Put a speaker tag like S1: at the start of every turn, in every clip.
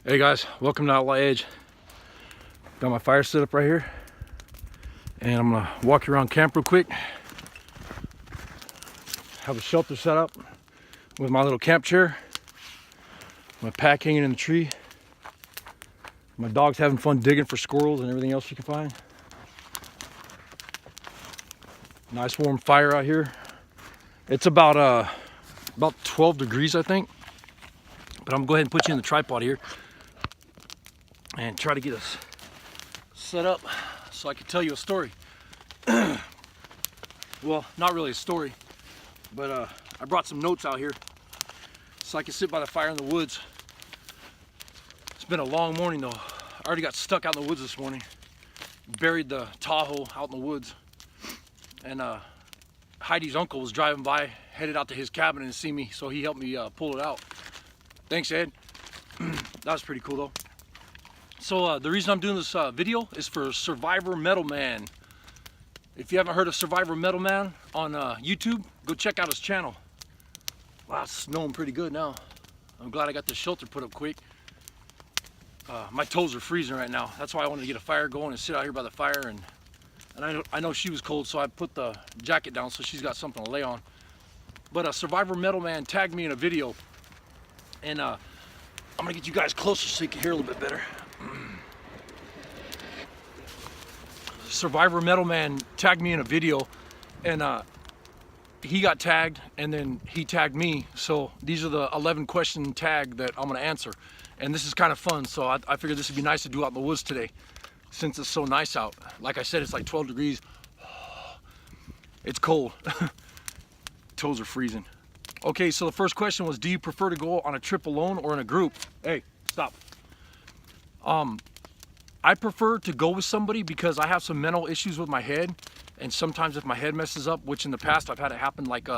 S1: Hey guys, welcome to Outlaw Edge. Got my fire set up right here, and I'm gonna walk you around camp real quick. Have a shelter set up with my little camp chair, my pack hanging in the tree, my dog's having fun digging for squirrels and everything else you can find. Nice warm fire out here. It's about 12 degrees, I think. But I'm gonna go ahead and put you in the tripod here and try to get us set up so I can tell you a story. Well, not really a story, but I brought some notes out here so I can sit by the fire in the woods. It's been a long morning though. I already got stuck out in the woods this morning. Buried the Tahoe out in the woods. And Heidi's uncle was driving by, headed out to his cabin and see me, so he helped me pull it out. Thanks, Ed. That was pretty cool though. So the reason I'm doing this video is for Survivor Metalman. If you haven't heard of Survivor Metalman on YouTube, go check out his channel. Wow, it's snowing pretty good now. I'm glad I got this shelter put up quick. My toes are freezing right now. That's why I wanted to get a fire going and sit out here by the fire. And I know she was cold, so I put the jacket down so she's got something to lay on. But Survivor Metalman tagged me in a video. And I'm gonna get you guys closer so you can hear a little bit better. Survivor Metalman tagged me in a video, and he got tagged, and then he tagged me. So these are the 11 question tag that I'm gonna answer, and this is kind of fun. So I figured this would be nice to do out in the woods today, since it's so nice out. Like I said, it's like 12 degrees. It's cold. Toes are freezing. Okay, so the first question was, do you prefer to go on a trip alone or in a group? Hey, stop. I prefer to go with somebody because I have some mental issues with my head, and sometimes if my head messes up, which in the past I've had it happen, like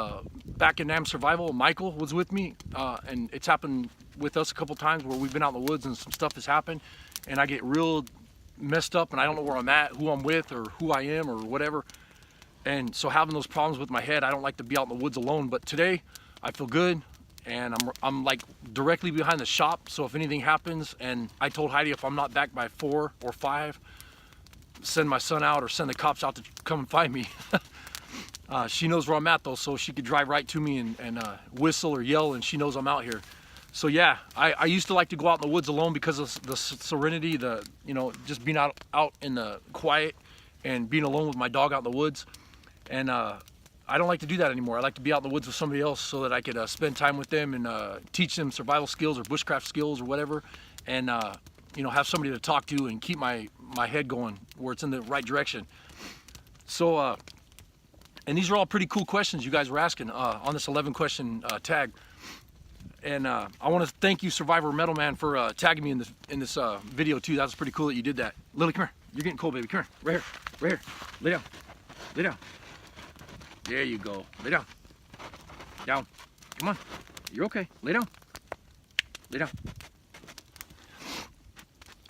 S1: back in NAM Survival, Michael was with me, and it's happened with us a couple times where we've been out in the woods and some stuff has happened, and I get real messed up and I don't know where I'm at, who I'm with, or who I am, or whatever. And so having those problems with my head, I don't like to be out in the woods alone. But today I feel good, and I'm like directly behind the shop, so if anything happens, and I told Heidi if I'm not back by 4 or 5, send my son out or send the cops out to come and find me. She knows where I'm at though, so she could drive right to me and whistle or yell, and she knows I'm out here. So yeah, I used to like to go out in the woods alone because of the serenity, just being out in the quiet and being alone with my dog out in the woods. And I don't like to do that anymore. I like to be out in the woods with somebody else so that I could spend time with them and teach them survival skills or bushcraft skills or whatever, and have somebody to talk to and keep my head going where it's in the right direction. So and these are all pretty cool questions you guys were asking on this 11 question tag. And I want to thank you, Survivor Metalman, for tagging me in this video too. That was pretty cool that you did that. Lily, come here. You're getting cold, baby. Come here. Right here. Right here. Lay down. Lay down. There you go. Lay down. Down. Come on. You're okay. Lay down. Lay down.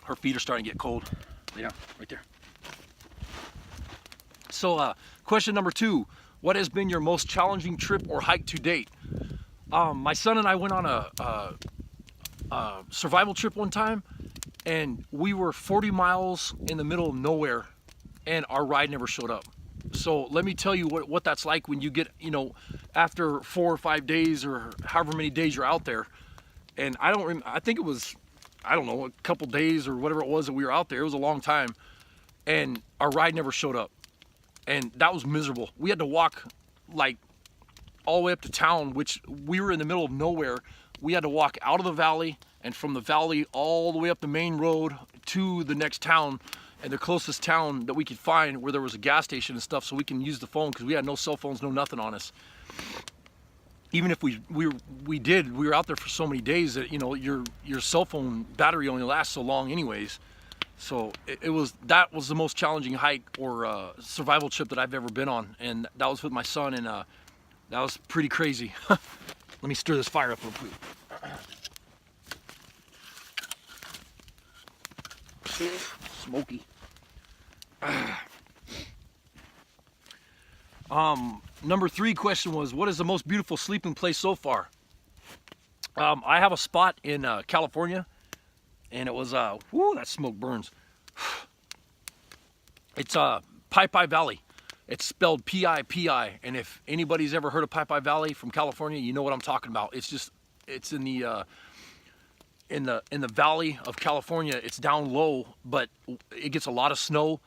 S1: Her feet are starting to get cold. Lay down. Right there. So, question number 2. What has been your most challenging trip or hike to date? My son and I went on a survival trip one time, and we were 40 miles in the middle of nowhere, and our ride never showed up. So let me tell you what that's like when you get, after 4 or 5 days or however many days you're out there. And I think it was, a couple days or whatever it was that we were out there. It was a long time, and our ride never showed up. And that was miserable. We had to walk like all the way up to town, which we were in the middle of nowhere. We had to walk out of the valley, and from the valley all the way up the main road to the next town, and the closest town that we could find where there was a gas station and stuff, so we can use the phone, because we had no cell phones, no nothing on us. Even if we were out there for so many days that your cell phone battery only lasts so long anyways. So that was the most challenging hike or survival trip that I've ever been on, and that was with my son, and that was pretty crazy. Let me stir this fire up real quick. Smoky. Number 3 question was, what is the most beautiful sleeping place so far? I have a spot in California and it was whoo, that smoke burns. It's Pi Valley. It's spelled P-I-P-I, and if anybody's ever heard of Pi Valley from California, you know what I'm talking about. It's in the valley of California. It's down low, but it gets a lot of snow,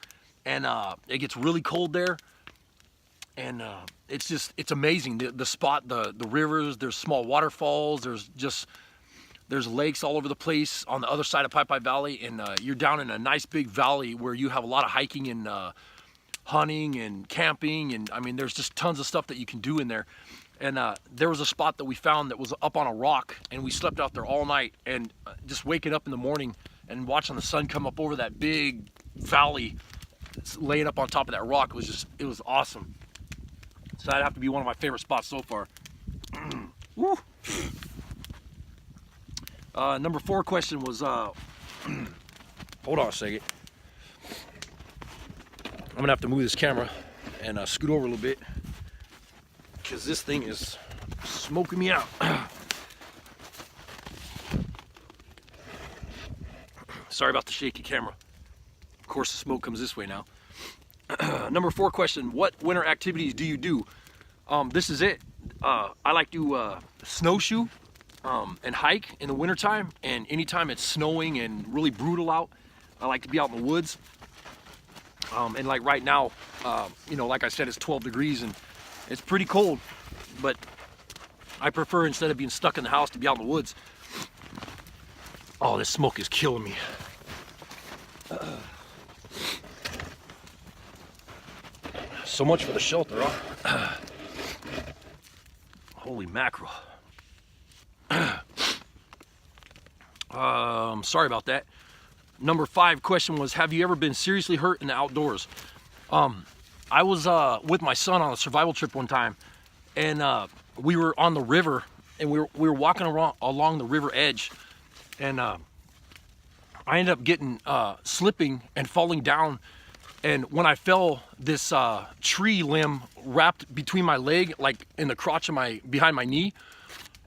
S1: and it gets really cold there. And it's amazing. The spot, the rivers, there's small waterfalls, there's lakes all over the place on the other side of Pi Valley, and you're down in a nice big valley where you have a lot of hiking and hunting and camping, and I mean there's just tons of stuff that you can do in there. And there was a spot that we found that was up on a rock, and we slept out there all night, and just waking up in the morning and watching the sun come up over that big valley laying up on top of that rock it was awesome. So that'd have to be one of my favorite spots so far. Woo. Number 4 question was, hold on a second. I'm gonna have to move this camera and scoot over a little bit because this thing is smoking me out. Sorry about the shaky camera. Of course, the smoke comes this way now. Number 4 question, what winter activities do you do? This is it. I like to snowshoe and hike in the wintertime, and anytime it's snowing and really brutal out, I like to be out in the woods. And like right now, you know, like I said, it's 12 degrees and it's pretty cold, but I prefer, instead of being stuck in the house, to be out in the woods. Oh, this smoke is killing me. So much for the shelter, huh? Holy mackerel. Sorry about that. Number 5 question was, have you ever been seriously hurt in the outdoors? I was with my son on a survival trip one time, and we were on the river, and we were walking along the river edge, and I ended up getting slipping and falling down. And when I fell, this tree limb wrapped between my leg, like in the crotch of behind my knee,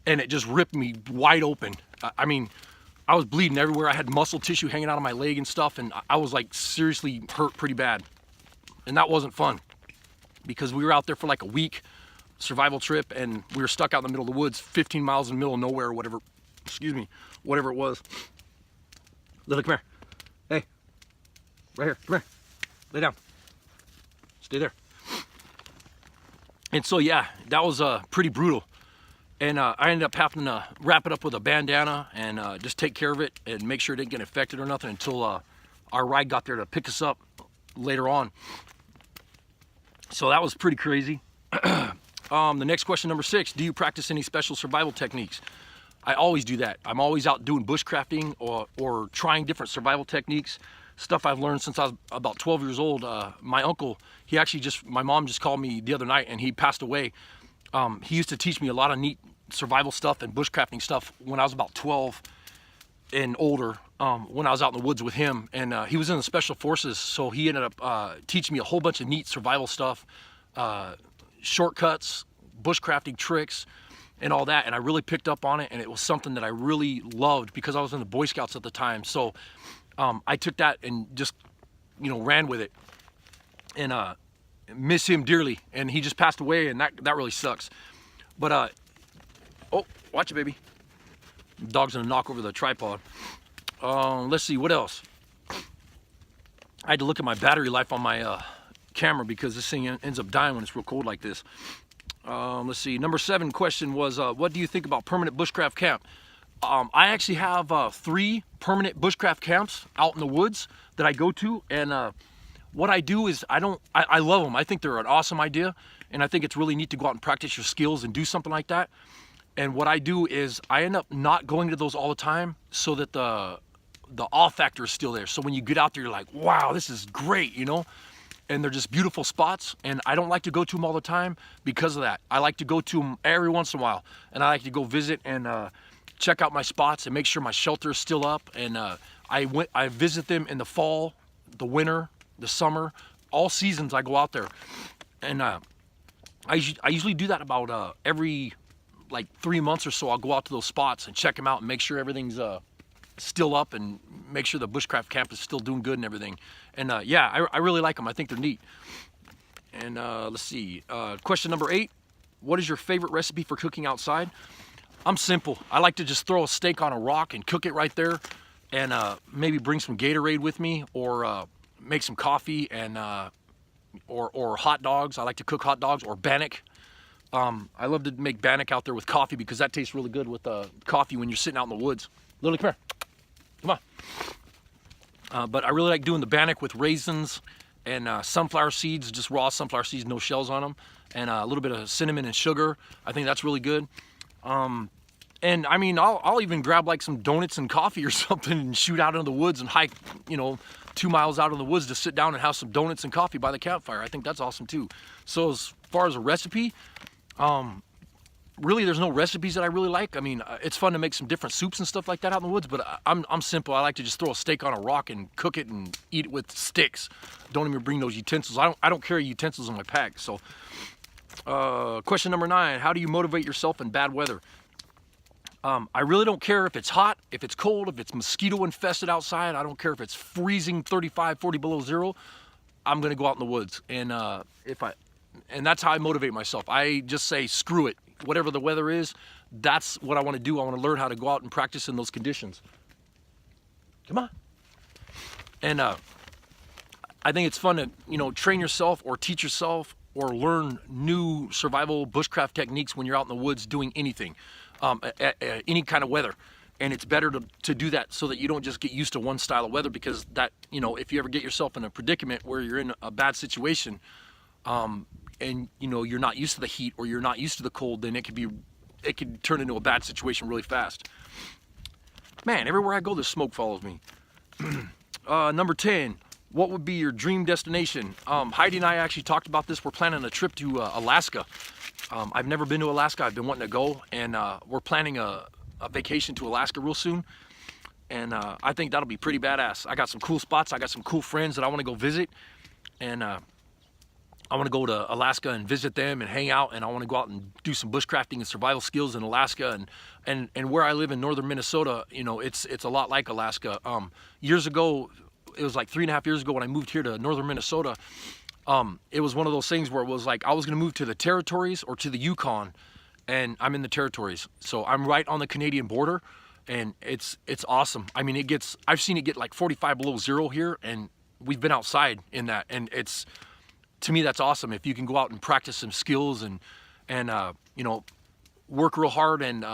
S1: and it just ripped me wide open. I mean, I was bleeding everywhere. I had muscle tissue hanging out of my leg and stuff, and I was like seriously hurt pretty bad. And that wasn't fun, because we were out there for like a week survival trip, and we were stuck out in the middle of the woods, 15 miles in the middle of nowhere, or whatever, excuse me, whatever it was. Lily, come here. Hey, right here, come here. Lay down. Stay there. And so, yeah, that was pretty brutal. And I ended up having to wrap it up with a bandana and just take care of it and make sure it didn't get infected or nothing until our ride got there to pick us up later on. So that was pretty crazy. The next question, number 6, do you practice any special survival techniques? I always do that. I'm always out doing bushcrafting or trying different survival techniques. Stuff I've learned since I was about 12 years old. My uncle, my mom just called me the other night, and he passed away. He used to teach me a lot of neat survival stuff and bushcrafting stuff when I was about 12 and older, when I was out in the woods with him. And he was in the special forces, so he ended up teaching me a whole bunch of neat survival stuff, shortcuts, bushcrafting tricks, and all that. And I really picked up on it, and it was something that I really loved because I was in the Boy Scouts at the time. So I took that and just, ran with it, and miss him dearly. And he just passed away, and that really sucks. But oh, watch it, baby. The dog's gonna knock over the tripod. Let's see, what else? I had to look at my battery life on my camera because this thing ends up dying when it's real cold like this. Let's see, number 7 question was, what do you think about permanent bushcraft camp? I actually have 3 permanent bushcraft camps out in the woods that I go to, and what I do is I love them. I think they're an awesome idea, and I think it's really neat to go out and practice your skills and do something like that. And what I do is I end up not going to those all the time so that the awe factor is still there. So when you get out there, you're like, wow, this is great, and they're just beautiful spots. And I don't like to go to them all the time because of that. I like to go to them every once in a while, and I like to go visit and check out my spots and make sure my shelter is still up. And I visit them in the fall, the winter, the summer, all seasons I go out there. And I usually do that about every like 3 months or so. I'll go out to those spots and check them out and make sure everything's still up and make sure the Bushcraft camp is still doing good and everything. And yeah, I really like them. I think they're neat. And let's see, question number 8. What is your favorite recipe for cooking outside? I'm simple. I like to just throw a steak on a rock and cook it right there, and maybe bring some Gatorade with me, or make some coffee, and or hot dogs. I like to cook hot dogs, or bannock. I love to make bannock out there with coffee because that tastes really good with coffee when you're sitting out in the woods. Lily, come here. Come on. But I really like doing the bannock with raisins and sunflower seeds, just raw sunflower seeds, no shells on them, and a little bit of cinnamon and sugar. I think that's really good. And I mean, I'll even grab like some donuts and coffee or something and shoot out into the woods and hike, 2 miles out in the woods to sit down and have some donuts and coffee by the campfire. I think that's awesome too. So as far as a recipe, really there's no recipes that I really like. I mean, it's fun to make some different soups and stuff like that out in the woods, but I'm simple. I like to just throw a steak on a rock and cook it and eat it with sticks. Don't even bring those utensils. I don't carry utensils in my pack. So question number 9, how do you motivate yourself in bad weather? I really don't care if it's hot, if it's cold, if it's mosquito infested outside. I don't care if it's freezing 35, 40 below zero. I'm gonna go out in the woods, and that's how I motivate myself. I just say, screw it. Whatever the weather is, that's what I want to do. I want to learn how to go out and practice in those conditions. Come on. And I think it's fun to train yourself or teach yourself or learn new survival bushcraft techniques when you're out in the woods doing anything, any kind of weather. And it's better to do that so that you don't just get used to one style of weather, because that, if you ever get yourself in a predicament where you're in a bad situation, and you're not used to the heat or you're not used to the cold, then it could turn into a bad situation really fast. Man, everywhere I go, the smoke follows me. Number 10, what would be your dream destination? Heidi and I actually talked about this. We're planning a trip to Alaska. I've never been to Alaska. I've been wanting to go, and we're planning a vacation to Alaska real soon. And I think that'll be pretty badass. I got some cool spots. I got some cool friends that I want to go visit, and I want to go to Alaska and visit them and hang out, and I want to go out and do some bushcrafting and survival skills in Alaska. And where I live in northern Minnesota, it's a lot like Alaska. Years ago, it was like 3.5 years ago when I moved here to northern Minnesota, it was one of those things where it was like I was going to move to the territories or to the Yukon, and I'm in the territories. So I'm right on the Canadian border, and it's awesome. I mean, I've seen it get like 45 below zero here, and we've been outside in that, and to me, that's awesome. If you can go out and practice some skills and work real hard and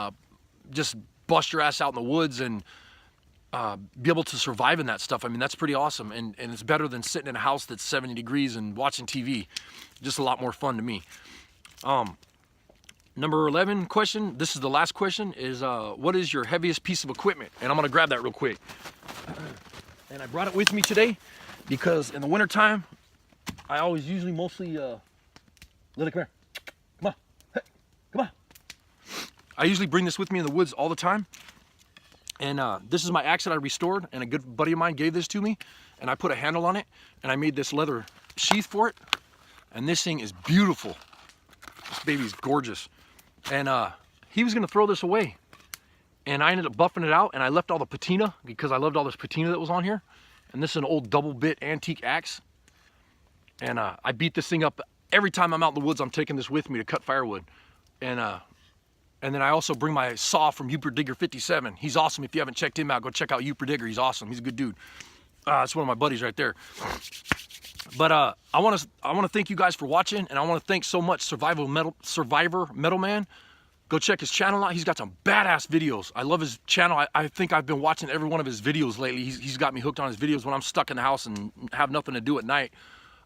S1: just bust your ass out in the woods and be able to survive in that stuff. I mean, that's pretty awesome. And it's better than sitting in a house that's 70 degrees and watching TV. Just a lot more fun to me. Number 11 question, this is the last question, is what is your heaviest piece of equipment? And I'm gonna grab that real quick. And I brought it with me today because in the wintertime, I always mostly, Lily, come here. Come on. Hey, come on. I usually bring this with me in the woods all the time. And this is my axe that I restored, and a good buddy of mine gave this to me, and I put a handle on it, and I made this leather sheath for it. And this thing is beautiful. This baby's gorgeous. And he was gonna throw this away. And I ended up buffing it out, and I left all the patina because I loved all this patina that was on here. And this is an old double bit antique axe. And I beat this thing up every time I'm out in the woods. I'm taking this with me to cut firewood. And then I also bring my saw from Uper Digger 57. He's awesome. If you haven't checked him out, go check out Uper Digger. He's awesome. He's a good dude. That's one of my buddies right there. But I want to thank you guys for watching, and I want to thank so much Survivor Metalman. Go check his channel out. He's got some badass videos. I love his channel. I think I've been watching every one of his videos lately. He's got me hooked on his videos when I'm stuck in the house and have nothing to do at night.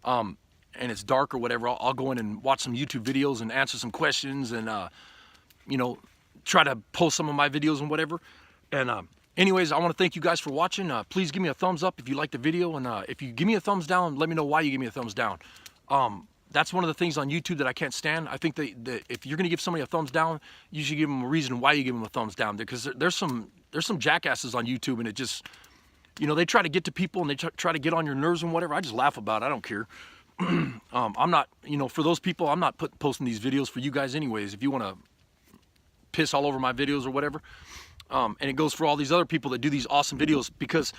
S1: And it's dark or whatever, I'll go in and watch some YouTube videos and answer some questions and, try to post some of my videos and whatever. And anyways, I want to thank you guys for watching. Please give me a thumbs up if you like the video. And if you give me a thumbs down, let me know why you give me a thumbs down. That's one of the things on YouTube that I can't stand. I think that if you're going to give somebody a thumbs down, you should give them a reason why you give them a thumbs down. Because there's some jackasses on YouTube, and it just, they try to get to people and they try to get on your nerves and whatever. I just laugh about it. I don't care. I'm not, for those people, I'm not posting these videos for you guys anyways. If you want to piss all over my videos or whatever, And it goes for all these other people that do these awesome videos, because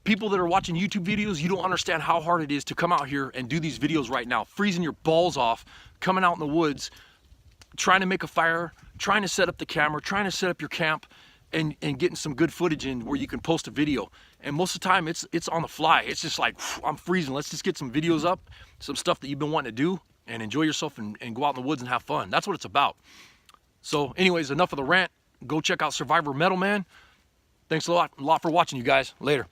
S1: people that are watching YouTube videos, you don't understand how hard it is to come out here and do these videos right now, freezing your balls off, coming out in the woods, trying to make a fire, trying to set up the camera, trying to set up your camp, and getting some good footage in where you can post a video. And most of the time it's on the fly. It's just like, I'm freezing, let's just get some videos up, some stuff that you've been wanting to do, and enjoy yourself and go out in the woods and have fun. That's what it's about. So anyways, enough of the rant. Go check out Survivor Metalman. Thanks a lot for watching, you guys. Later.